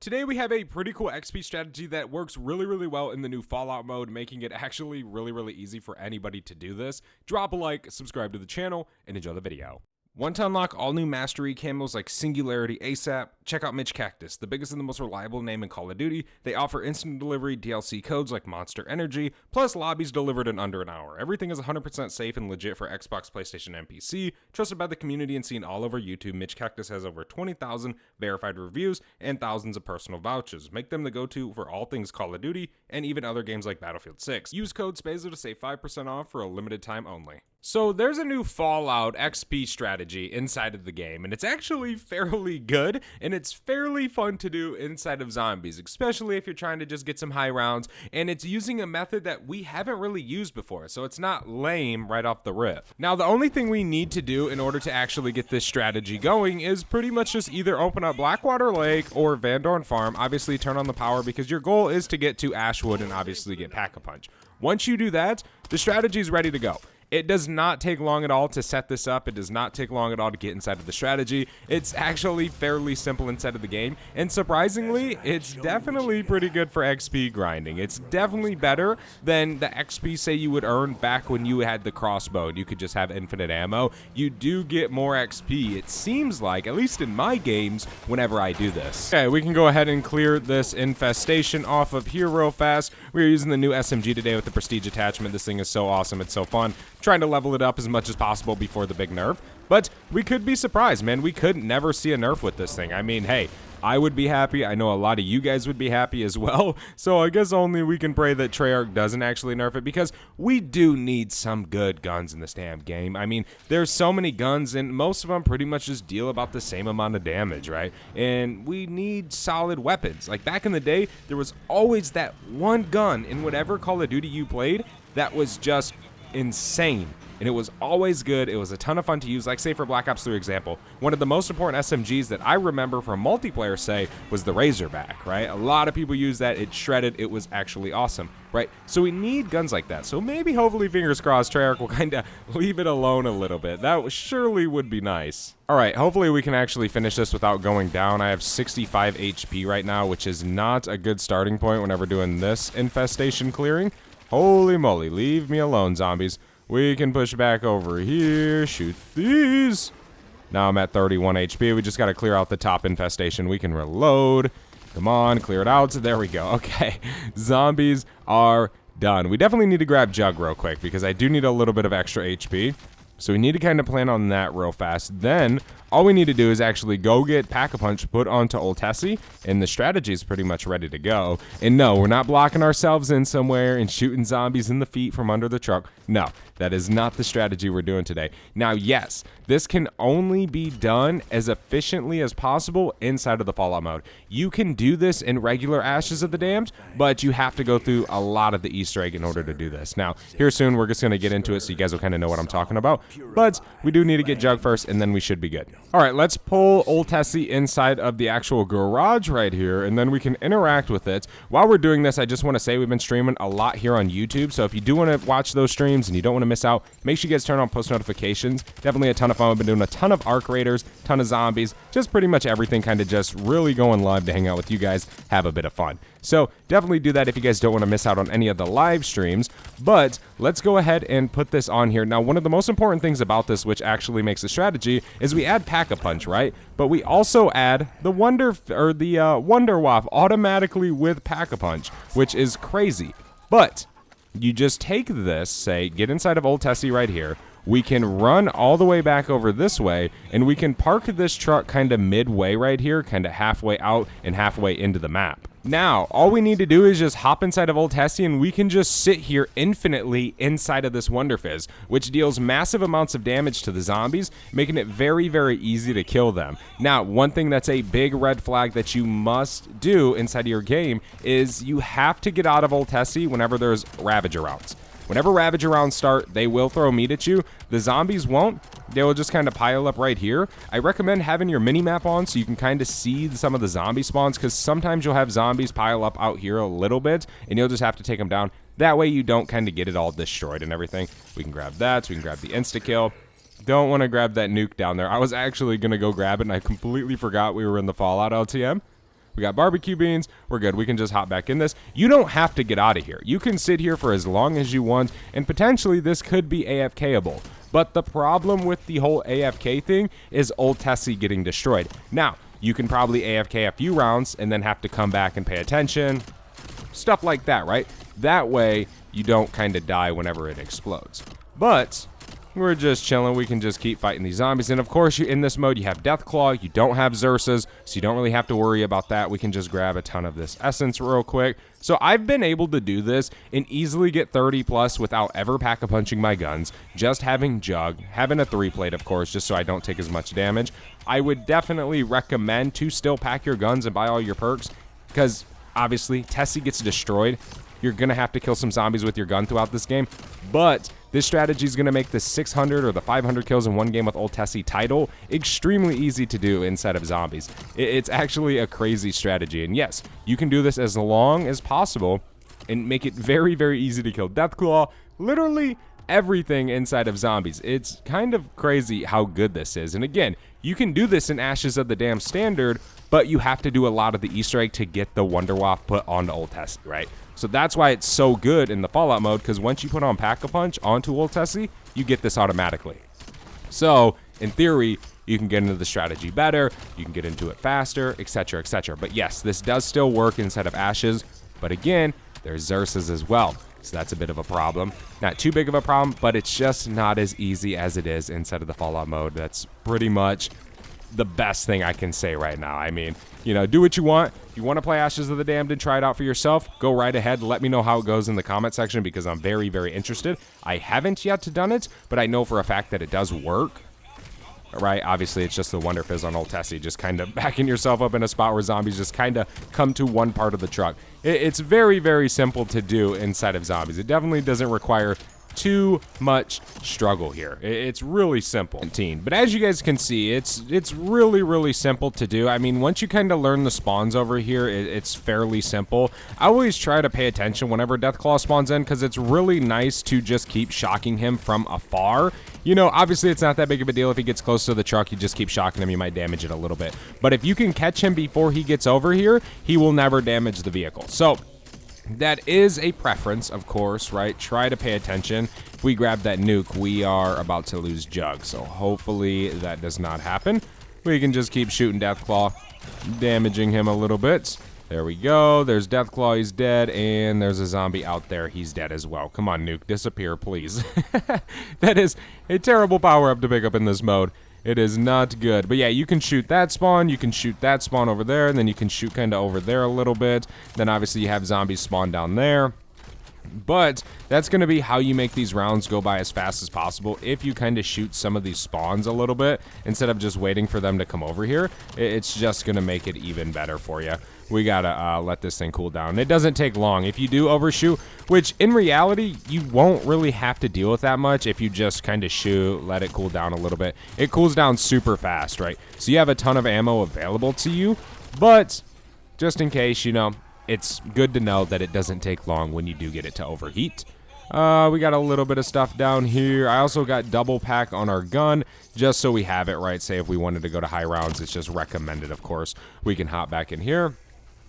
Today we have a pretty cool XP strategy that works really well in the new Fallout mode, making it actually really easy for anybody to do this. Drop a like, subscribe to the channel, and enjoy the video. Want to unlock all new mastery camos like Singularity ASAP? Check out Mitch Cactus, the biggest and the most reliable name in Call of Duty. They offer instant delivery DLC codes like Monster Energy, plus lobbies delivered in under an hour. Everything is 100% safe and legit for Xbox, PlayStation, and PC. Trusted by the community and seen all over YouTube, Mitch Cactus has over 20,000 verified reviews and thousands of personal vouchers. Make them the go-to for all things Call of Duty and even other games like Battlefield 6. Use code SPAZO to save 5% off for a limited time only. So there's a new Fallout XP strategy inside of the game, and it's actually fairly good, and it's fairly fun to do inside of zombies, especially if you're trying to just get some high rounds, and it's using a method that we haven't really used before, so it's not lame right off the rip. Now, the only thing we need to do in order to actually get this strategy going is pretty much just either open up Blackwater Lake or Van Dorn Farm, obviously turn on the power because your goal is to get to Ashwood and obviously get Pack-a-Punch. Once you do that, the strategy is ready to go. It does not take long at all to set this up. It does not take long at all to get inside of the strategy. It's actually fairly simple inside of the game. And surprisingly, it's definitely pretty good for XP grinding. It's definitely better than the XP, say, you would earn back when you had the crossbow and you could just have infinite ammo. You do get more XP, it seems like, at least in my games, whenever I do this. Okay, we can go ahead and clear this infestation off of here real fast. We're using the new SMG today with the Prestige attachment. This thing is so awesome. It's so fun. Trying to level it up as much as possible before the big nerf, but we could be surprised, man. We could never see a nerf with this thing. I mean, hey, I would be happy. I know a lot of you guys would be happy as well, so I guess only we can pray that Treyarch doesn't actually nerf it, because we do need some good guns in this damn game. I mean, there's so many guns, and most of them pretty much just deal about the same amount of damage, right? And we need solid weapons. Like, back in the day, there was always that one gun in whatever Call of Duty you played that was just insane, and it was always good. It was a ton of fun to use. Like, say, for Black Ops 3 example, one of the most important SMGs that I remember from multiplayer, say, was the Razorback, right? A lot of people use that. It shredded. It was actually awesome, right? So we need guns like that. So maybe, hopefully, fingers crossed, Treyarch will kind of leave it alone a little bit. That surely would be nice. All right, hopefully we can actually finish this without going down. I have 65 HP right now, which is not a good starting point whenever doing this infestation clearing. Holy moly, leave me alone, zombies. We can push back over here, shoot these. Now I'm at 31 HP. We just got to clear out the top infestation. We can reload. Come on, clear it out. There we go. Okay, zombies are done. We definitely need to grab Jug real quick because I do need a little bit of extra HP. So we need to kind of plan on that real fast. Then all we need to do is actually go get Pack-a-Punch put onto Old Tessie, and the strategy is pretty much ready to go. And no, we're not blocking ourselves in somewhere and shooting zombies in the feet from under the truck. No, that is not the strategy we're doing today. Now, yes, this can only be done as efficiently as possible inside of the Fallout mode. You can do this in regular Ashes of the Damned, but you have to go through a lot of the Easter egg in order to do this. Now, here soon, we're just going to get into it so you guys will kind of know what I'm talking about. But we do need to get Jug first, and then we should be good. All right, let's pull Old Tessie inside of the actual garage right here, and then we can interact with it. While we're doing this, I just want to say we've been streaming a lot here on YouTube, so if you do want to watch those streams and you don't want to miss out, make sure you guys turn on post notifications. Definitely a ton of fun. We've been doing a ton of Arc Raiders, ton of zombies, just pretty much everything, kind of just really going live to hang out with you guys, have a bit of fun. So definitely do that if you guys don't want to miss out on any of the live streams. But let's go ahead and put this on here. Now, one of the most important things about this, which actually makes a strategy, is we add Pack-a-Punch, right? But we also add the Wonder Waff automatically with Pack-a-Punch, which is crazy. But you just take this, say, get inside of Old Tessie right here. We can run all the way back over this way, and we can park this truck kind of midway right here, kind of halfway out and halfway into the map. Now, all we need to do is just hop inside of Old Tessie, and we can just sit here infinitely inside of this Wonder Fizz, which deals massive amounts of damage to the zombies, making it very easy to kill them. Now, one thing that's a big red flag that you must do inside of your game is you have to get out of Old Tessie whenever there's Ravager rounds. Whenever Ravager rounds start, they will throw meat at you. The zombies won't. They will just kind of pile up right here. I recommend having your mini-map on so you can kind of see some of the zombie spawns, because sometimes you'll have zombies pile up out here a little bit, and you'll just have to take them down. That way you don't kind of get it all destroyed and everything. We can grab that, so we can grab the insta-kill. Don't want to grab that nuke down there. I was actually going to go grab it, and I completely forgot we were in the Fallout LTM. We got barbecue beans. We're good. We can just hop back in this. You don't have to get out of here. You can sit here for as long as you want, and potentially this could be AFK-able. But the problem with the whole AFK thing is old Tessie getting destroyed. Now, you can probably AFK a few rounds and then have to come back and pay attention. Stuff like that, right? That way, you don't kind of die whenever it explodes. But we're just chilling. We can just keep fighting these zombies. And of course, in this mode, you have Deathclaw. You don't have Xerxes, so you don't really have to worry about that. We can just grab a ton of this essence real quick. So I've been able to do this and easily get 30 plus without ever pack-a-punching my guns, just having Jug, having a 3-plate, of course, just so I don't take as much damage. I would definitely recommend to still pack your guns and buy all your perks, because obviously, Tessie gets destroyed. You're going to have to kill some zombies with your gun throughout this game, but this strategy is going to make the 600 or the 500 kills in one game with old Tessie title extremely easy to do inside of zombies. It's actually a crazy strategy, and yes, you can do this as long as possible and make it very, very easy to kill Deathclaw, literally everything inside of zombies. It's kind of crazy how good this is, and again, you can do this in Ashes of the Damned Standard, but you have to do a lot of the Easter egg to get the Wonder Waff put onto old Tessie, right? So that's why it's so good in the Fallout mode, because once you put on Pack-a-Punch onto old Tessie, you get this automatically. So, in theory, you can get into the strategy better, you can get into it faster, etc., etc. But yes, this does still work inside of Ashes, but again, there's Xerxes as well. So that's a bit of a problem. Not too big of a problem, but it's just not as easy as it is inside of the Fallout mode. That's pretty much the best thing I can say right now. I mean, you know, do what you want. If you want to play Ashes of the Damned and try it out for yourself, go right ahead. Let me know how it goes in the comment section, because I'm very, very interested. I haven't yet done it, but I know for a fact that it does work. Right? Obviously, it's just the Wonder Fizz on old Tessie, just kind of backing yourself up in a spot where zombies just kind of come to one part of the truck. It's very, very simple to do inside of zombies. It definitely doesn't require too much struggle here. It's really simple. But as you guys can see, it's really, really simple to do. I mean, once you kind of learn the spawns over here, it's fairly simple. I always try to pay attention whenever Deathclaw spawns in, because it's really nice to just keep shocking him from afar. You know, obviously it's not that big of a deal if he gets close to the truck. You just keep shocking him, you might damage it a little bit. But if you can catch him before he gets over here, he will never damage the vehicle. So that is a preference, of course, right? Try to pay attention. If we grab that nuke, we are about to lose Jug, so hopefully that does not happen. We can just keep shooting Deathclaw, damaging him a little bit. There we go. There's Deathclaw, he's dead, and there's a zombie out there. He's dead as well. Come on, nuke, disappear, please. That is a terrible power-up to pick up in this mode. It is not good. But yeah, you can shoot that spawn, you can shoot that spawn over there, and then you can shoot kind of over there a little bit. Then obviously you have zombies spawn down there. But that's going to be how you make these rounds go by as fast as possible. If you kind of shoot some of these spawns a little bit, instead of just waiting for them to come over here, it's just going to make it even better for you. We got to let this thing cool down. It doesn't take long. If you do overshoot, which in reality, you won't really have to deal with that much if you just kind of shoot, let it cool down a little bit. It cools down super fast, right? So you have a ton of ammo available to you, but just in case, you know, it's good to know that it doesn't take long when you do get it to overheat. We got a little bit of stuff down here. I also got double pack on our gun, just so we have it, right? Say if we wanted to go to high rounds, it's just recommended, of course. We can hop back in here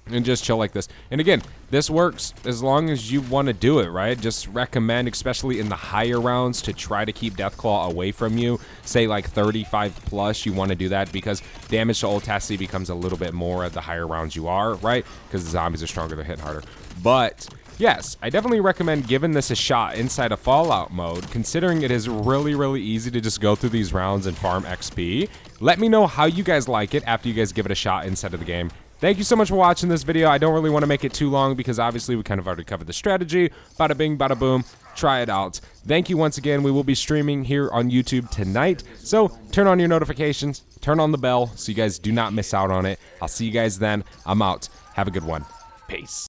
and just chill like this. And again, this works as long as you want to do it, right? Just recommend, especially in the higher rounds, to try to keep Deathclaw away from you. Say like 35 plus, you want to do that, because damage to old Tessie becomes a little bit more at the higher rounds you are, right? Because the zombies are stronger, they're hitting harder. But yes, I definitely recommend giving this a shot inside of Fallout mode, considering it is really, really easy to just go through these rounds and farm XP. Let me know how you guys like it after you guys give it a shot inside of the game. Thank you so much for watching this video. I don't really want to make it too long, because obviously we kind of already covered the strategy. Bada bing, bada boom. Try it out. Thank you once again. We will be streaming here on YouTube tonight, so turn on your notifications, turn on the bell so you guys do not miss out on it. I'll see you guys then. I'm out. Have a good one. Peace.